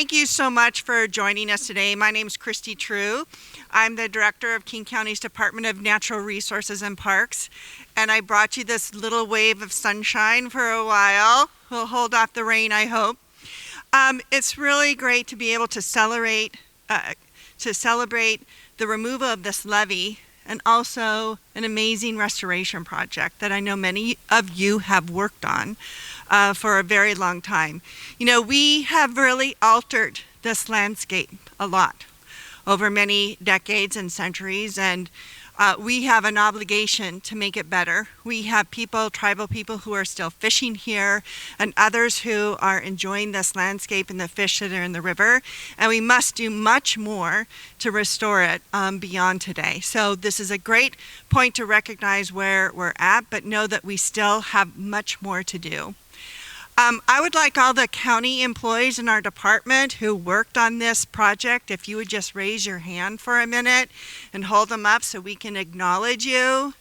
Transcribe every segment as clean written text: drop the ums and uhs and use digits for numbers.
Thank you so much for joining us today. My name is Christy True. I'm the director of King County's Department of Natural Resources and Parks, and I brought you this little wave of sunshine for a while. We'll hold off the rain, I hope. It's really great to be able to celebrate the removal of this levee and also an amazing restoration project that I know many of you have worked on for a very long time. You know, we have really altered this landscape a lot over many decades and centuries, and we have an obligation to make it better. We have people, tribal people, who are still fishing here and others who are enjoying this landscape and the fish that are in the river, and we must do much more to restore it beyond today. So this is a great point to recognize where we're at, but know that we still have much more to do. I would like all the county employees in our department who worked on this project, if you would just raise your hand for a minute and hold them up so we can acknowledge you.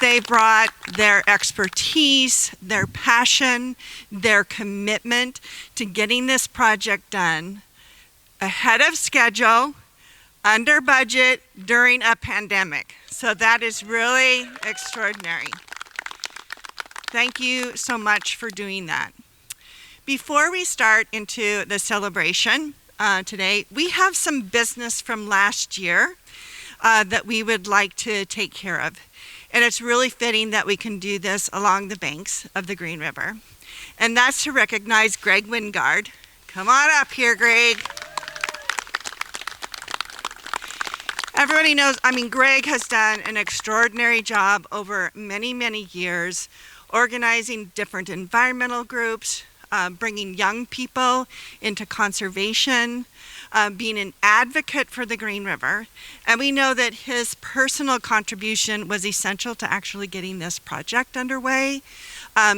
They brought their expertise, their passion, their commitment to getting this project done ahead of schedule, under budget, during a pandemic. So that is really extraordinary. Thank you so much for doing that. Before we start into the celebration today, we have some business from last year that we would like to take care of. And it's really fitting that we can do this along the banks of the Green River. And that's to recognize Greg Wingard. Come on up here, Greg. Everybody knows, Greg has done an extraordinary job over many, many years organizing different environmental groups, bringing young people into conservation, being an advocate for the Green River. And we know that his personal contribution was essential to actually getting this project underway.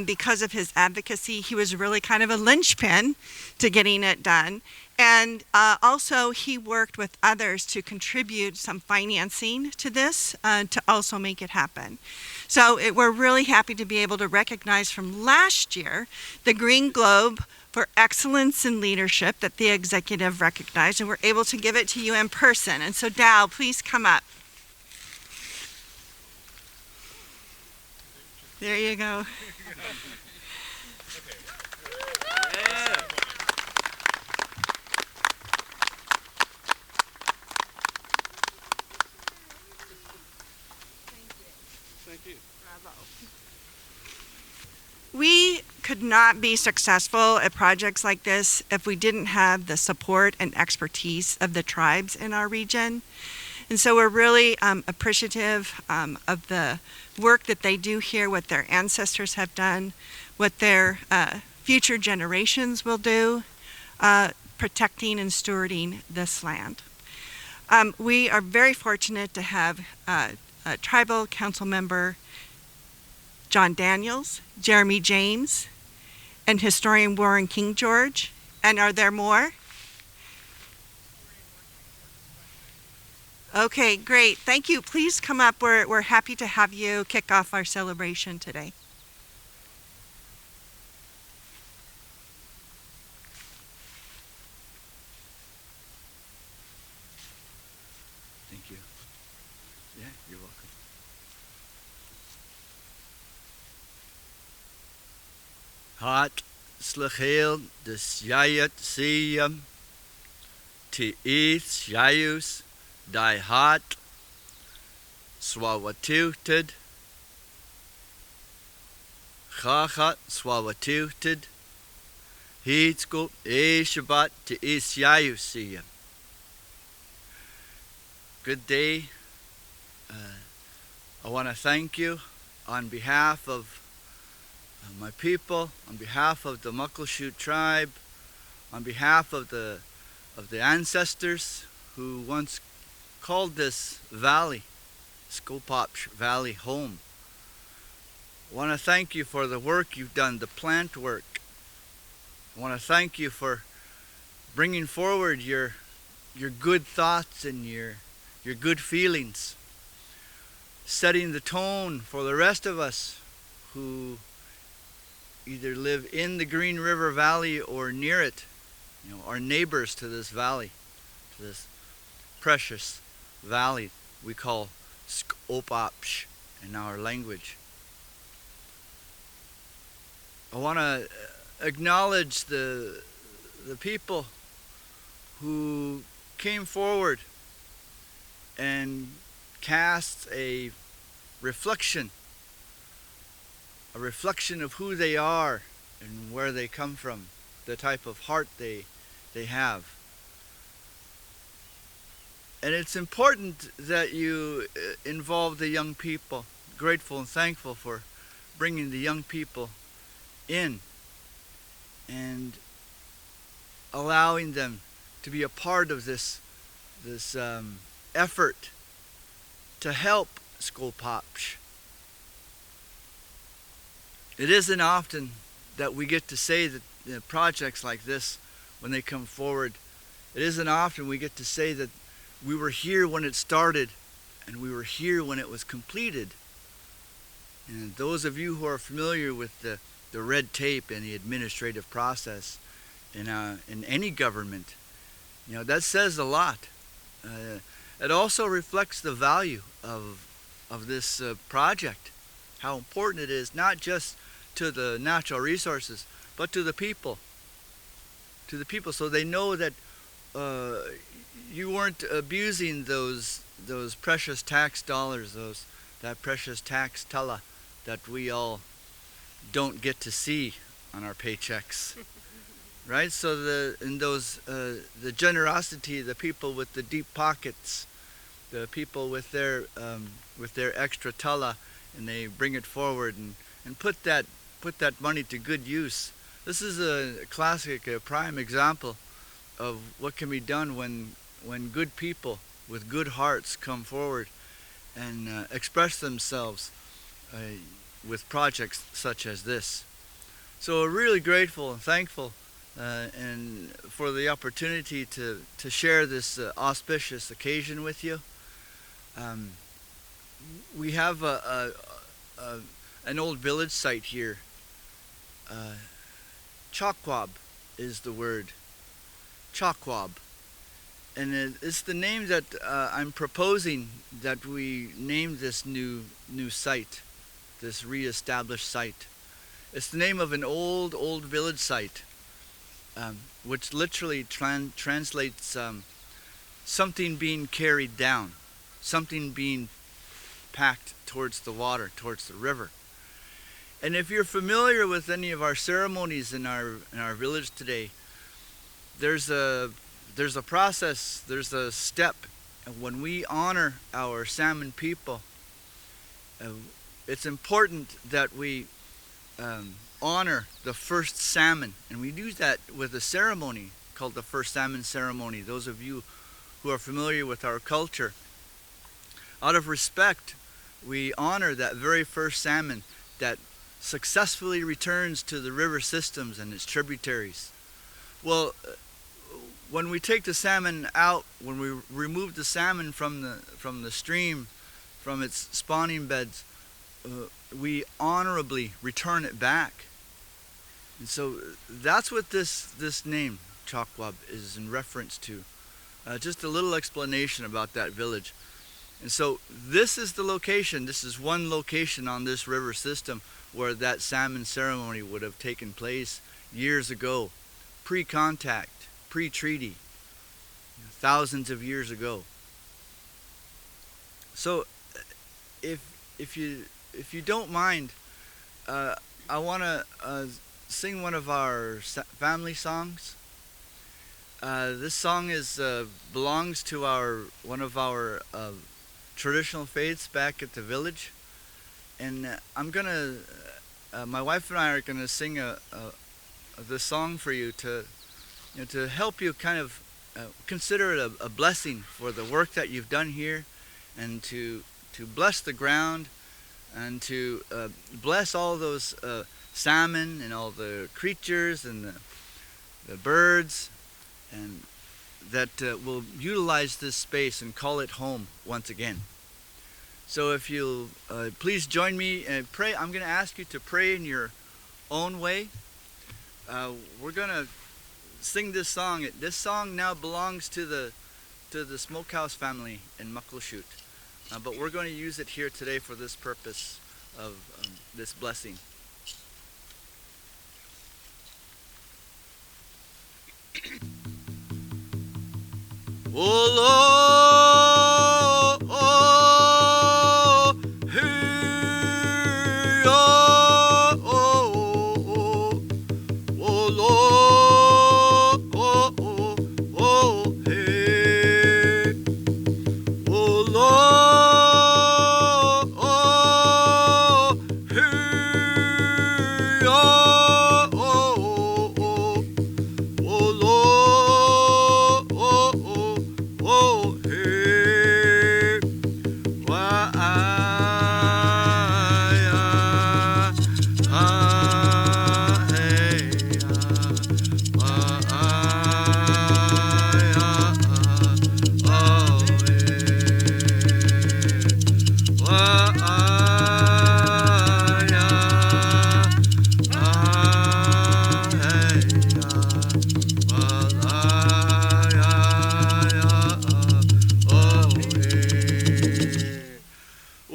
Because of his advocacy, he was really kind of a linchpin to getting it done. And also he worked with others to contribute some financing to this to also make it happen. So we're really happy to be able to recognize from last year the Green Globe for excellence in leadership that the executive recognized, and we're able to give it to you in person. And so Dow, please come up. There you go. We could not be successful at projects like this if we didn't have the support and expertise of the tribes in our region. And so we're really appreciative of the work that they do here, what their ancestors have done, what their future generations will do, protecting and stewarding this land. We are very fortunate to have a tribal council member, John Daniels, Jeremy James, and historian Warren King George. And are there more? Okay, great. Thank you. Please come up. We're happy to have you kick off our celebration today. Thank you. Yeah, you're welcome. Hat slachel des jayat siyam ti eats jayus die hat swawatuted chachat swawatuted heetsko eshabat ti is jayus siyam. Good day. I want to thank you on behalf of my people, on behalf of the Muckleshoot tribe, on behalf of the ancestors who once called this valley, Skopopsh Valley, home. I want to thank you for the work you've done, the plant work. I want to thank you for bringing forward your good thoughts and your good feelings, setting the tone for the rest of us who either live in the Green River Valley or near it, are neighbors to this valley, to this precious valley we call Skopapsh in our language. I want to acknowledge the people who came forward and cast a reflection of who they are and where they come from, the type of heart they have. And it's important that you involve the young people. Grateful and thankful for bringing the young people in and allowing them to be a part of this effort to help Skopapsh. It isn't often that we get to say that projects like this, when they come forward, it isn't often we get to say that we were here when it started and we were here when it was completed. And those of you who are familiar with the red tape and the administrative process in any government, that says a lot. It also reflects the value of this project, how important it is, not just to the natural resources, but to the people. To the people, so they know that you weren't abusing those precious tax dollars, that precious tax tala that we all don't get to see on our paychecks. Right? So the generosity, the people with the deep pockets, the people with their extra tala, and they bring it forward and put that money to good use. This is a classic, a prime example of what can be done when good people with good hearts come forward and express themselves with projects such as this. So we're really grateful and thankful and for the opportunity to share this auspicious occasion with you. We have an old village site here. Chakwab is the word. Chakwab. And it's the name that I'm proposing that we name this new site, this re-established site. It's the name of an old village site, which literally translates something being carried down, something being packed towards the water, towards the river. And if you're familiar with any of our ceremonies in our village today, there's a process, there's a step when we honor our Salmon people. It's important that we honor the first salmon, and we do that with a ceremony called the first salmon ceremony. Those of you who are familiar with our culture, out of respect, we honor that very first salmon that successfully returns to the river systems and its tributaries. Well, when we take the salmon out, when we remove the salmon from the stream, from its spawning beds, we honorably return it back. And so that's what this name, Chakwab, is in reference to. Just a little explanation about that village. And so this is the location, this is one location on this river system where that salmon ceremony would have taken place years ago, pre-contact, pre-treaty, thousands of years ago. So if you don't mind, I want to sing one of our family songs. This song belongs to one of our traditional faiths back at the village, and my wife and I are gonna sing this song for you to help you kind of consider it a blessing for the work that you've done here, and to bless the ground, and to bless all those salmon and all the creatures and the birds, and that will utilize this space and call it home once again. So if you'll please join me and pray. I'm going to ask you to pray in your own way. We're gonna sing this song. This song now belongs to the Smokehouse family in Muckleshoot, but we're going to use it here today for this purpose of this blessing. Oh, Lord, oh, hey, oh, oh, oh, Lord, oh, oh, oh, hey, oh, Lord, oh, hey, oh, oh, oh, oh, Lord, oh, oh, oh, hey, why hey, why oh,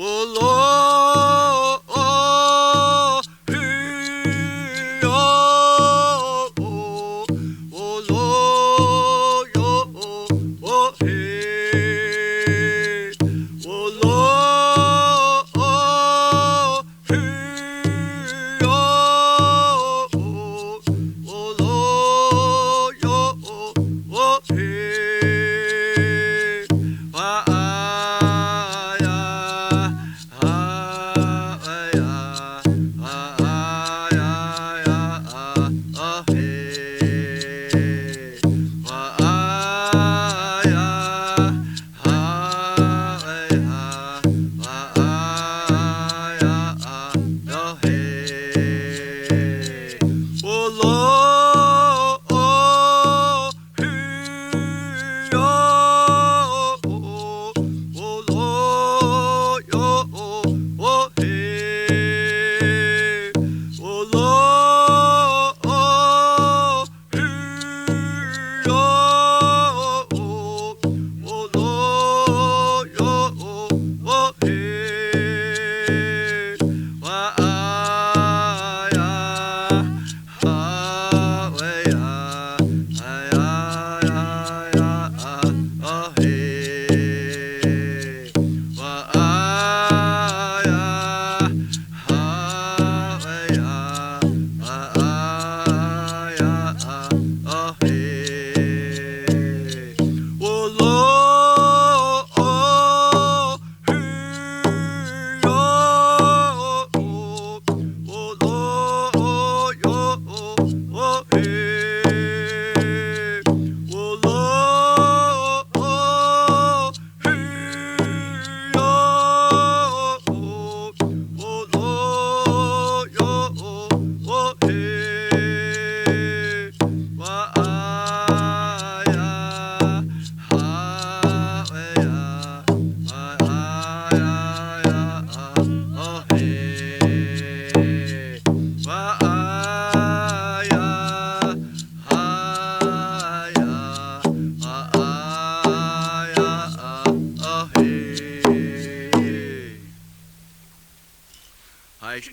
oh Lord, oh, hey, oh, oh, oh Lord, oh, oh, hey, oh Lord, oh, hey, oh, oh Lord, oh, hey, why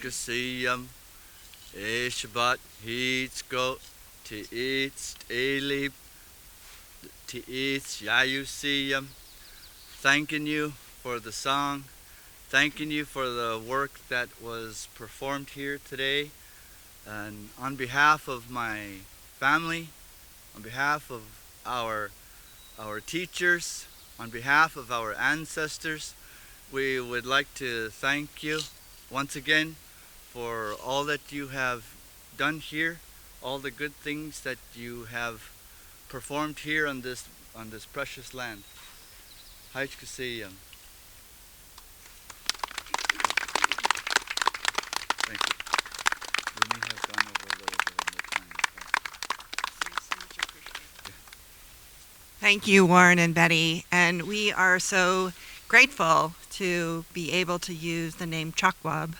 Kasiyam, Eshabat, Heatsko, Teits, Elib, Teits, Yayusiyam. Thanking you for the song, thanking you for the work that was performed here today. And on behalf of my family, on behalf of our teachers, on behalf of our ancestors, we would like to thank you once again for all that you have done here, all the good things that you have performed here on this precious land. Thank you. We may have gone over a little bit on the time. Thank you, Warren and Betty. And we are so grateful to be able to use the name Chakwab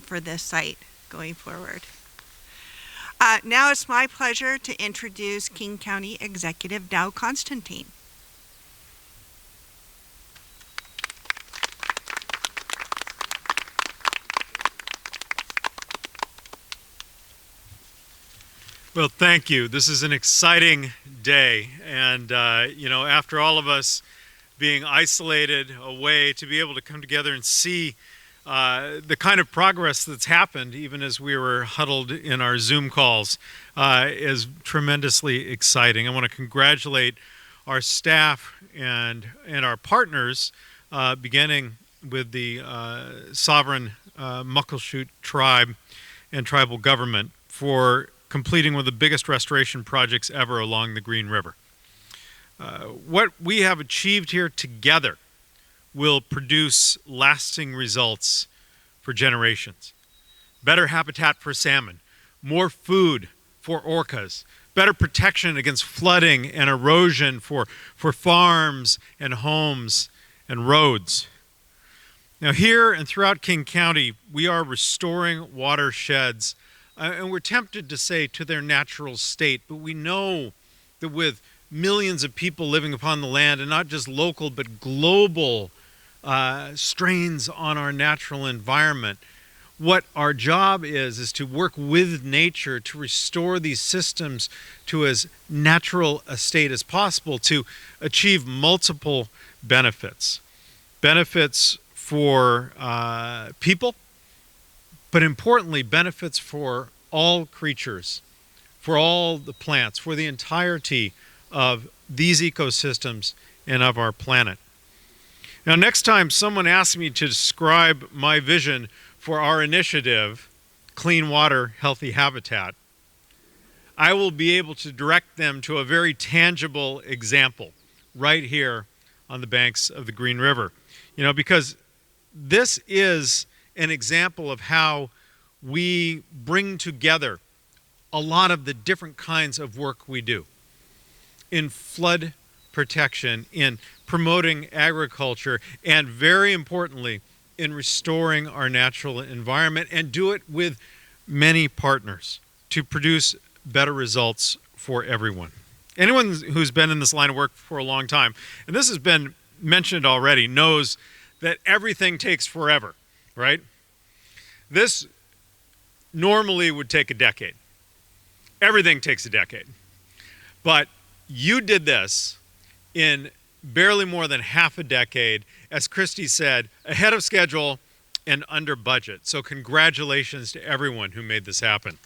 for this site going forward. Now it's my pleasure to introduce King County Executive Dow Constantine. Well, thank you. This is an exciting day. And, after all of us being isolated away, to be able to come together and see the kind of progress that's happened, even as we were huddled in our Zoom calls, is tremendously exciting. I want to congratulate our staff and our partners, beginning with the sovereign Muckleshoot tribe and tribal government, for completing one of the biggest restoration projects ever along the Green River. What we have achieved here together will produce lasting results for generations. Better habitat for salmon, more food for orcas, better protection against flooding and erosion for farms and homes and roads. Now, here and throughout King County, we are restoring watersheds, and we're tempted to say to their natural state, but we know that with millions of people living upon the land, and not just local but global strains on our natural environment, what our job is to work with nature to restore these systems to as natural a state as possible, to achieve multiple benefits. Benefits for people, but importantly, benefits for all creatures, for all the plants, for the entirety of these ecosystems and of our planet. Now, next time someone asks me to describe my vision for our initiative, Clean Water, Healthy Habitat, I will be able to direct them to a very tangible example right here on the banks of the Green River. Because this is an example of how we bring together a lot of the different kinds of work we do in flood protection, in promoting agriculture, and very importantly, in restoring our natural environment, and do it with many partners to produce better results for everyone. Anyone who's been in this line of work for a long time, and this has been mentioned already, knows that everything takes forever, right? This normally would take a decade. Everything takes a decade. But you did this in barely more than half a decade, as Christy said, ahead of schedule and under budget. So congratulations to everyone who made this happen.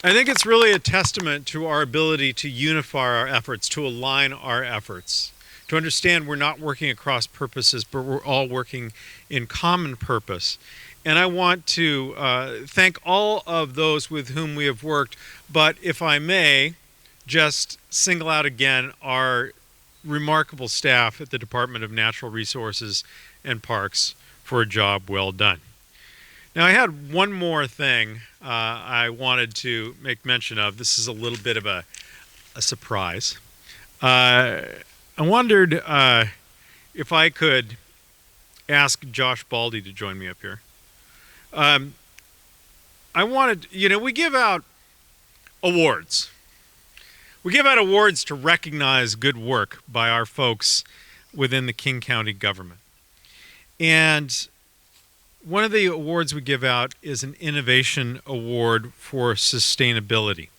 I think it's really a testament to our ability to unify our efforts, to align our efforts, to understand we're not working across purposes, but we're all working in common purpose. And I want to thank all of those with whom we have worked, but if I may, just single out again our remarkable staff at the Department of Natural Resources and Parks for a job well done. Now, I had one more thing I wanted to make mention of. This is a little bit of a surprise. I wondered if I could ask Josh Baldy to join me up here. I wanted, we give out awards. We give out awards to recognize good work by our folks within the King County government. And one of the awards we give out is an Innovation Award for Sustainability.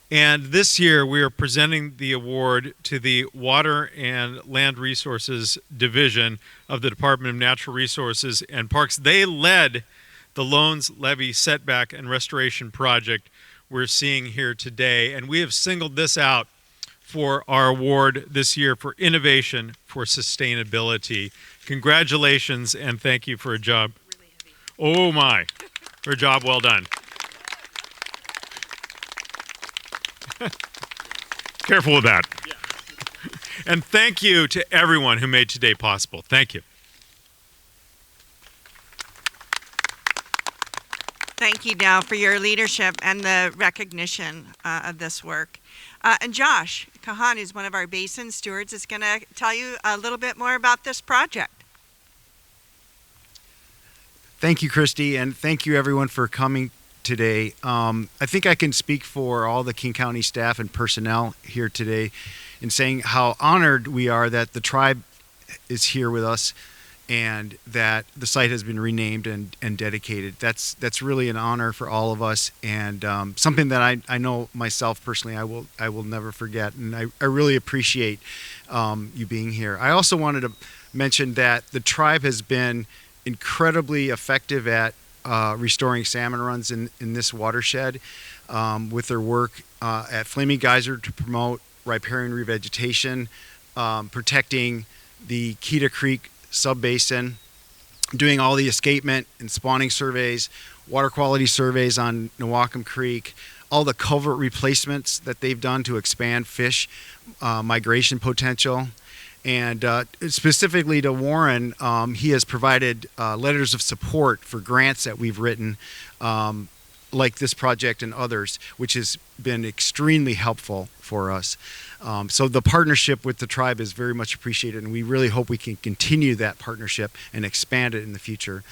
And this year we are presenting the award to the Water and Land Resources Division of the Department of Natural Resources and Parks. They led the Lones Levee Setback and Restoration Project we're seeing here today. And we have singled this out for our award this year for Innovation for Sustainability. Congratulations and thank you for a job. Oh my, for a job well done. Careful with that. Yeah. And thank you to everyone who made today possible. Thank you. Thank you, Dow, for your leadership and the recognition of this work. And Josh Kahan, who's one of our basin stewards, is going to tell you a little bit more about this project. Thank you, Christy, and thank you everyone for coming today. I think I can speak for all the King County staff and personnel here today in saying how honored we are that the tribe is here with us and that the site has been renamed and dedicated. That's really an honor for all of us, and something that I know myself personally I will never forget, and I really appreciate you being here. I also wanted to mention that the tribe has been incredibly effective at restoring salmon runs in this watershed with their work at Flaming Geyser to promote riparian revegetation, protecting the Keita Creek subbasin, doing all the escapement and spawning surveys, water quality surveys on Newaukum Creek, all the culvert replacements that they've done to expand fish migration potential. And specifically to Warren, he has provided letters of support for grants that we've written, like this project and others, which has been extremely helpful for us. So the partnership with the tribe is very much appreciated, and we really hope we can continue that partnership and expand it in the future.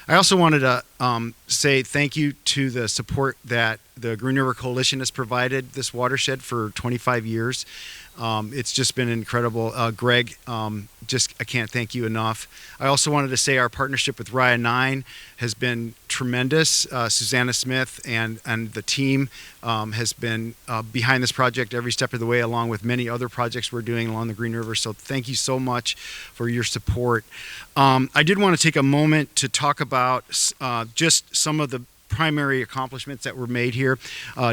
I also wanted to say thank you to the support that the Green River Coalition has provided this watershed for 25 years. It's just been incredible. Greg, I can't thank you enough. I also wanted to say our partnership with Raya 9 has been tremendous. Susanna Smith and the team has been behind this project every step of the way, along with many other projects we're doing along the Green River. So thank you so much for your support. I did want to take a moment to talk about just some of the primary accomplishments that were made here.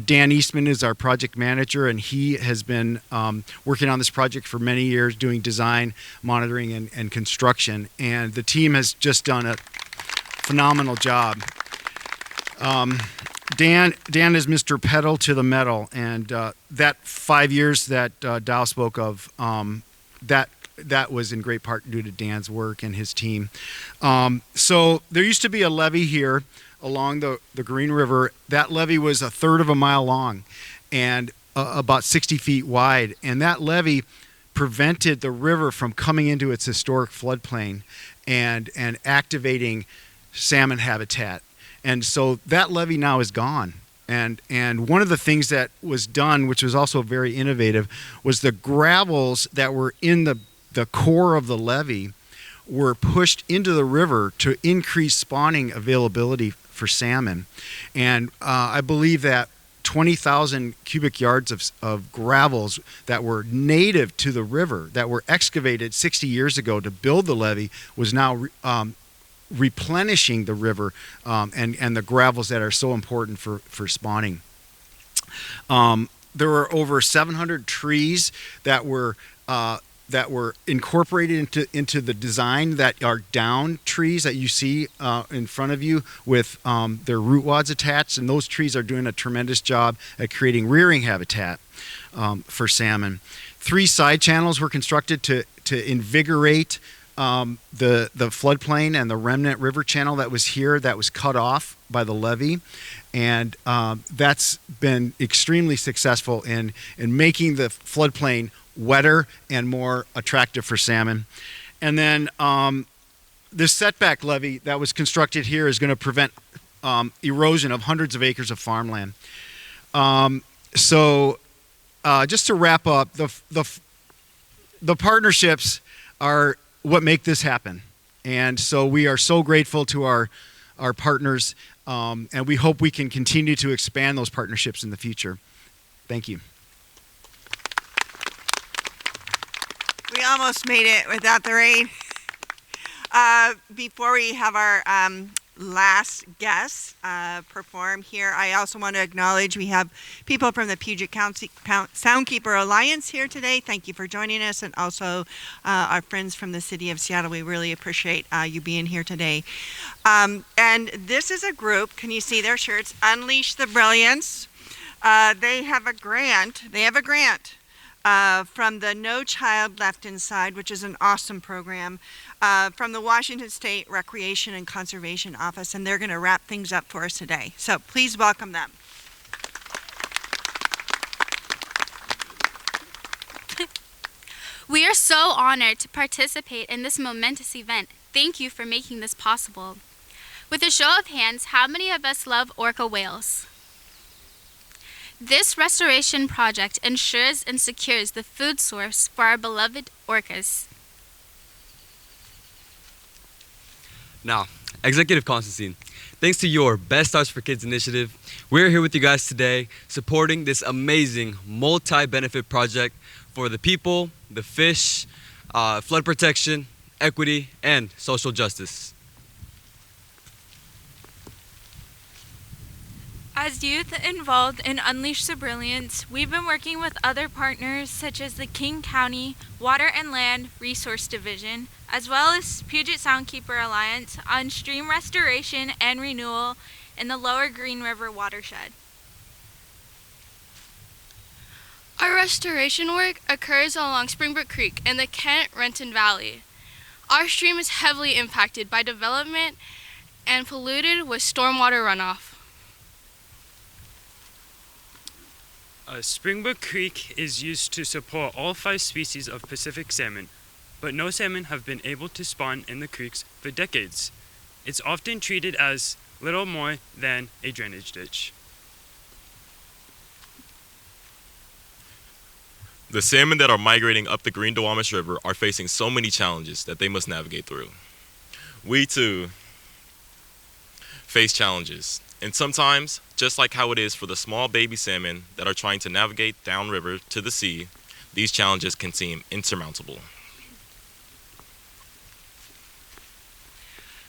Dan Eastman is our project manager, and he has been working on this project for many years, doing design, monitoring, and construction. And the team has just done a phenomenal job. Dan is Mr. Pedal to the Metal, and that 5 years that Dow spoke of, that was in great part due to Dan's work and his team. So there used to be a levee here along the Green River. That levee was a third of a mile long and about 60 feet wide. And that levee prevented the river from coming into its historic floodplain and activating salmon habitat. And so that levee now is gone. And one of the things that was done, which was also very innovative, was the gravels that were in the core of the levee were pushed into the river to increase spawning availability for salmon. And I believe that 20,000 cubic yards of gravels that were native to the river, that were excavated 60 years ago to build the levee, was now replenishing the river and the gravels that are so important for spawning. There were over 700 trees that were incorporated into the design, that are down trees that you see in front of you with their root wads attached, and those trees are doing a tremendous job at creating rearing habitat for salmon. 3 side channels were constructed to invigorate the floodplain and the remnant river channel that was here, that was cut off by the levee, and that's been extremely successful in making the floodplain wetter and more attractive for salmon. And then this setback levee that was constructed here is going to prevent erosion of hundreds of acres of farmland. So just to wrap up, the partnerships are what make this happen. And so we are so grateful to our partners, and we hope we can continue to expand those partnerships in the future. Thank you. We almost made it without the rain. Before we have our last guest perform here, I also want to acknowledge we have people from the Puget County Soundkeeper Alliance here today. Thank you for joining us, and also our friends from the city of Seattle. We really appreciate you being here today. And this is a group, can you see their shirts? Unleash the Brilliance. They have a grant. From the No Child Left Inside, which is an awesome program, from the Washington State Recreation and Conservation Office, and they're going to wrap things up for us today. So please welcome them. We are so honored to participate in this momentous event. Thank you for making this possible. With a show of hands, how many of us love orca whales? This restoration project ensures and secures the food source for our beloved orcas. Now, Executive Constantine, thanks to your Best Stars for Kids initiative, we're here with you guys today supporting this amazing multi-benefit project for the people, the fish, flood protection, equity, and social justice. As youth involved in Unleash the Brilliance, we've been working with other partners such as the King County Water and Land Resource Division, as well as Puget Soundkeeper Alliance on stream restoration and renewal in the Lower Green River watershed. Our restoration work occurs along Springbrook Creek in the Kent-Renton Valley. Our stream is heavily impacted by development and polluted with stormwater runoff. Springbrook Creek is used to support all 5 species of Pacific salmon, but no salmon have been able to spawn in the creeks for decades. It's often treated as little more than a drainage ditch. The salmon that are migrating up the Green Duwamish River are facing so many challenges that they must navigate through. We too face challenges, and sometimes, just like how it is for the small baby salmon that are trying to navigate downriver to the sea, these challenges can seem insurmountable.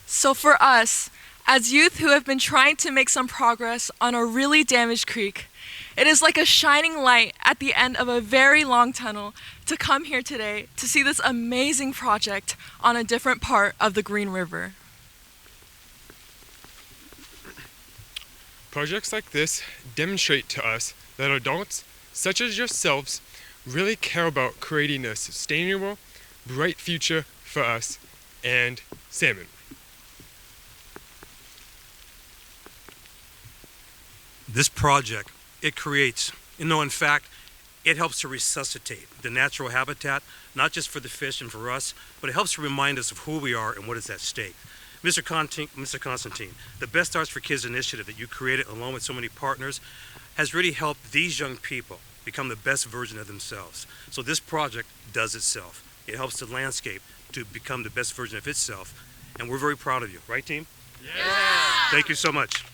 So for us, as youth who have been trying to make some progress on a really damaged creek, it is like a shining light at the end of a very long tunnel to come here today to see this amazing project on a different part of the Green River. Projects like this demonstrate to us that adults, such as yourselves, really care about creating a sustainable, bright future for us and salmon. This project, it creates, in fact, it helps to resuscitate the natural habitat, not just for the fish and for us, but it helps to remind us of who we are and what is at stake. Mr. Constantine, the Best Stars for Kids initiative that you created along with so many partners has really helped these young people become the best version of themselves. So this project does itself. It helps the landscape to become the best version of itself. And we're very proud of you, right team? Yeah! Thank you so much.